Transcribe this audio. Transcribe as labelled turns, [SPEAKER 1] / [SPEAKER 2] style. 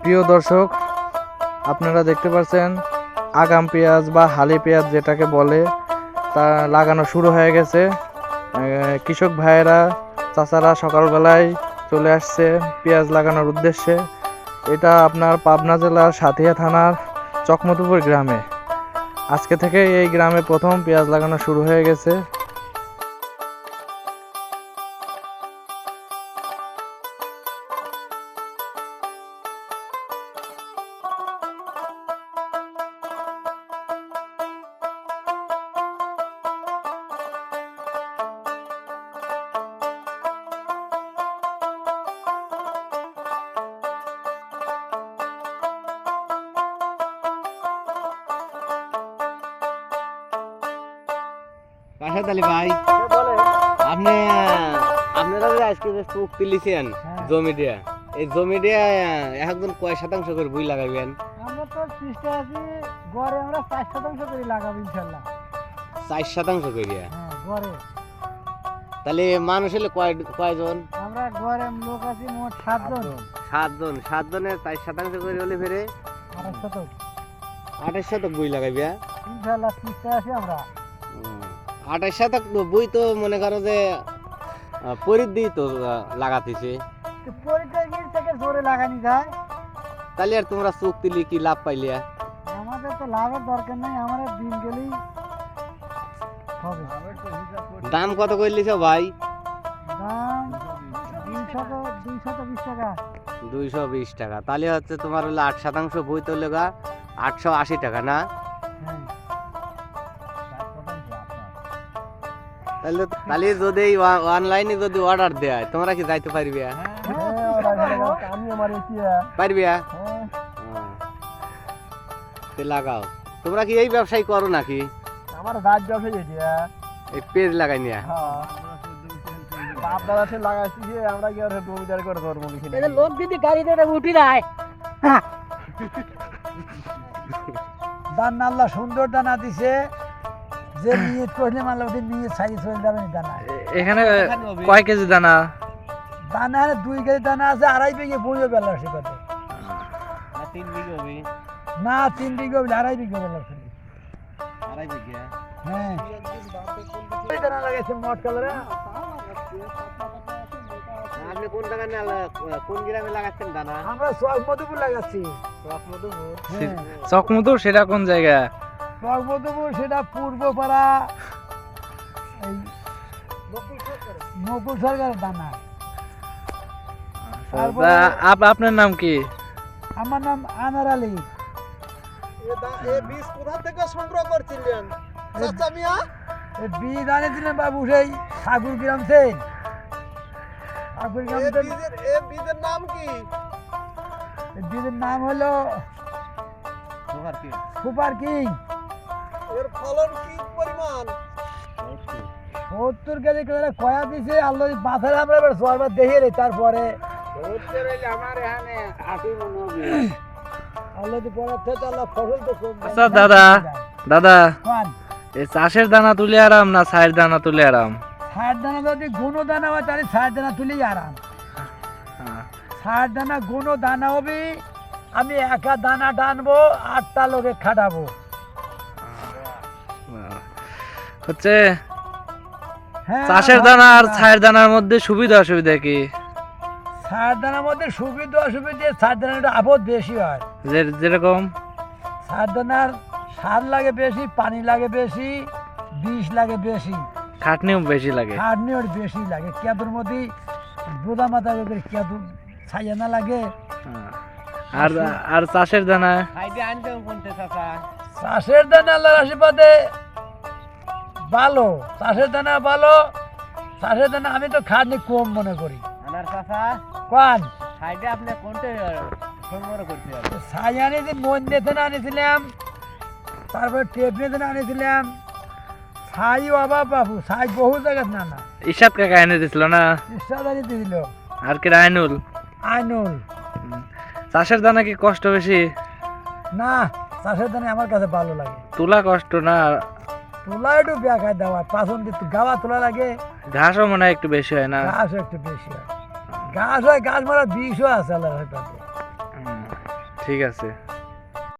[SPEAKER 1] প্রিয় দর্শক, আপনারা দেখতে পাচ্ছেন আগাম পেঁয়াজ বা হালি পেঁয়াজ যেটাকে বলে তা লাগানো শুরু হয়ে গেছে। কৃষক ভাইয়েরা চাচারা সকালবেলায় চলে আসছে পেঁয়াজ লাগানোর উদ্দেশ্যে। এটা আপনার পাবনা জেলার সাথিয়া থানার চকমতুপুর গ্রামে। আজকে থেকে এই গ্রামে প্রথম পেঁয়াজ লাগানো শুরু হয়ে গেছে।
[SPEAKER 2] রাশেদ আলী ভাই, আপনি আপনারা যে আজকে যে চুক তুলিছেন জমি দিয়া, এই জমি দিয়া একজন কয় শতাংশ করে বই লাগাবেন?
[SPEAKER 3] আমরা তো চেষ্টা আছি গড়ে আমরা 4% করে লাগাবো ইনশাআল্লাহ।
[SPEAKER 2] 4% করিয়া?
[SPEAKER 3] হ্যাঁ, গড়ে।
[SPEAKER 2] তাহলে মানুষ হলে কয়জন?
[SPEAKER 3] আমরা গড়ে লোক আছি মোট 7 জন।
[SPEAKER 2] 7 জনের 4% করে হলে ফেরে
[SPEAKER 3] 28
[SPEAKER 2] 28 বই লাগাইবা
[SPEAKER 3] ইনশাআল্লাহ। চেষ্টা আছি আমরা।
[SPEAKER 2] 28 বই তো মনে করো যে পরিধি তো লাগাতেছে,
[SPEAKER 3] তো পরিচয় থেকে জোরে লাগানি যায়।
[SPEAKER 2] তাহলে আর তোমরা চুক তুলি কি লাভ পাইলিয়া?
[SPEAKER 3] আমাদের তো লাভের দরকার নাই, আমাদের দিন গেলেই হবে।
[SPEAKER 2] দাম কত করলিছ ভাই?
[SPEAKER 3] দাম 220 টাকা।
[SPEAKER 2] 220 টাকা। তাহলে হচ্ছে তোমার হলো 8% বই তো লেগা 880 টাকা না?
[SPEAKER 3] হ্যাঁ,
[SPEAKER 2] তাহলে যদি অনলাইনে যদি অর্ডার দেয় তোমরা কি যাইতে পারবে?
[SPEAKER 3] আমি আমার
[SPEAKER 2] পারবে? লাগাও। তোমরা কি এই ব্যবসায় করো নাকি?
[SPEAKER 3] আমার রাজ্য ব্যবসা
[SPEAKER 2] এই পেজ লাগাই নিয়া?
[SPEAKER 3] আপনারা সে লাগাইছি যে আমরা কি আর জমিদার করে ধর্ম লিখি না। লোক যদি গাড়িতে উঠি যায় দান আল্লাহ সুন্দর দানা দিছে, যে নিয়ত করলে মানলে ওদের নিয়ত সারি চলে যাবে দানা।
[SPEAKER 1] এখানে কয় কেজি দানা?
[SPEAKER 3] দানা 2 কেজি দানা আছে, 2.5 বিঘে বইও বেলা সে কথা।
[SPEAKER 2] 3 বিঘা হবে
[SPEAKER 3] না, 3 বিঘে 2.5 বিঘে বেলা সে।
[SPEAKER 2] 2.5 বিঘা?
[SPEAKER 3] হ্যাঁ, এই দানা লাগাইছে মোট কালারে।
[SPEAKER 2] আপনি কোন জায়গা কোন গ্রামে লাগাচ্ছেন দানা?
[SPEAKER 3] আমরা চকমধুপুর লাগাচ্ছি।
[SPEAKER 1] চকমতুর সেটা কোন জায়গা?
[SPEAKER 3] চকমধুপুর সেটা পূর্বপাড়া, এই নকুল সরকারের দানা।
[SPEAKER 1] আপনার নাম কি?
[SPEAKER 3] আমার নাম আনার আলী।
[SPEAKER 4] বীজ কোথা থেকে সংগ্রহ করছিলেন চাচা মিয়া?
[SPEAKER 3] এই বীজ আনেছিলেন বাবু সেই ঠাকুর গ্রাম থেকে। ঠাকুর গ্রাম
[SPEAKER 4] বীজের নাম কি?
[SPEAKER 3] বীজের নাম হলো সুপার কিং।
[SPEAKER 4] এর ফলন কি পরিমাণ?
[SPEAKER 3] 70 কেজি করে কয়া দিছে। আল্লাহ মাথায় আমরা এবার সরবার দেখে রে, তারপরে
[SPEAKER 2] আমার এখানে 80 মন হবে।
[SPEAKER 3] আল্লাহ পরে থেকে আল্লাহ ফসল তো কম।
[SPEAKER 1] আচ্ছা দাদা, এই চাষের দানা তুলে আরাম না ছায়ের দানা তুলে আরাম?
[SPEAKER 3] ছায়ের দানা যদি গুনো দানা হয় তাহলে ছায়ের দানা তুলেই আরাম। ছায়ের দানা গুনো দানা হবে, আমি একা দানা টানবো, 8টা লোকে খাটাবো।
[SPEAKER 1] হচ্ছে
[SPEAKER 3] হ্যাঁ,
[SPEAKER 1] চাষের দানা আর ছায়ের দানার মধ্যে সুবিধা অসুবিধা কি?
[SPEAKER 3] ছায়ের দানার মধ্যে সুবিধা অসুবিধা, ছায়ের দানার একটু আপদ বেশি হয়।
[SPEAKER 1] যেরকম
[SPEAKER 3] ছায়ের দানার সার লাগে বেশি, পানি লাগে বেশি, বিষ লাগে বেশি,
[SPEAKER 1] খাটনিও বেশি লাগে।
[SPEAKER 3] খাটনিও বেশি লাগে। কেঁদুর মধ্যে বোদা মাথা করে কেঁদু ছাইয়া না লাগে।
[SPEAKER 1] আর চাষের দানা?
[SPEAKER 3] চাষের দানা আল্লাহর আশীর্বাদে ভালো। চাষের দানা ভালো। চাষের দানা আমি তো খাটনি কম মনে করি। কোন
[SPEAKER 2] আপনি কোনটা সংগ্রহ করতে হবে?
[SPEAKER 3] ছাই আনিছি, মন্দির থেকে আনিছিলাম, তারপরে টেপনি থেকে আনিছিলাম। ছাই অভাব বাবু, ছাই বহু জায়গায় না না।
[SPEAKER 1] ইসাদ কাকা এনে দিছিল না?
[SPEAKER 3] ইস্টাদারি দিল।
[SPEAKER 1] আর কি আইনুল?
[SPEAKER 3] আইনুল।
[SPEAKER 1] চাষের দানা কি কষ্ট বেশি?
[SPEAKER 3] না, চাষের দানা আমার কাছে ভালো লাগে।
[SPEAKER 1] তোলা কষ্ট না?
[SPEAKER 3] তোলা একটু বেকার দেওয়া, পাছন দিতে গাওয়া তোলা লাগে।
[SPEAKER 1] ঘাসও মনে হয় একটু বেশি হয় না?
[SPEAKER 3] ঘাসও একটু বেশি হয়। ঘাস হয়, ঘাস মারা বিষও আছে আল্লাহর হাতে।
[SPEAKER 1] ঠিক আছে।